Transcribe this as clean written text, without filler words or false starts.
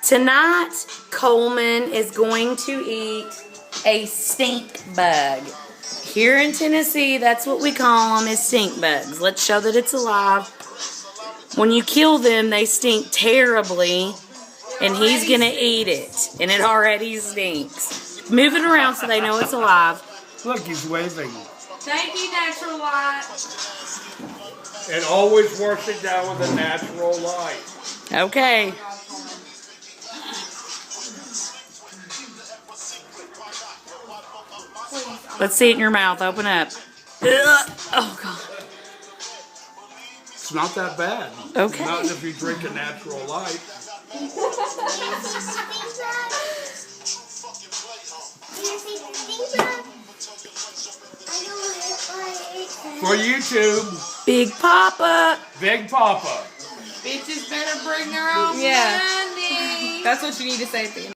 Tonight, Coleman is going to eat a stink bug. Here in Tennessee, that's what we call them, is stink bugs. Let's show that it's alive. When you kill them, they stink terribly, and he's going to eat it. And it already stinks. Move it around so they know it's alive. Look, he's waving. Thank you, Natural Light. And always wash it down with a natural light. Okay. Let's see it in your mouth. Open up. Ugh. Oh, God. It's not that bad. Okay. Not if you drink a natural light. For YouTube. Big Papa. Big Papa. Bitches better bring their own Yeah. money. That's what you need to say at the end.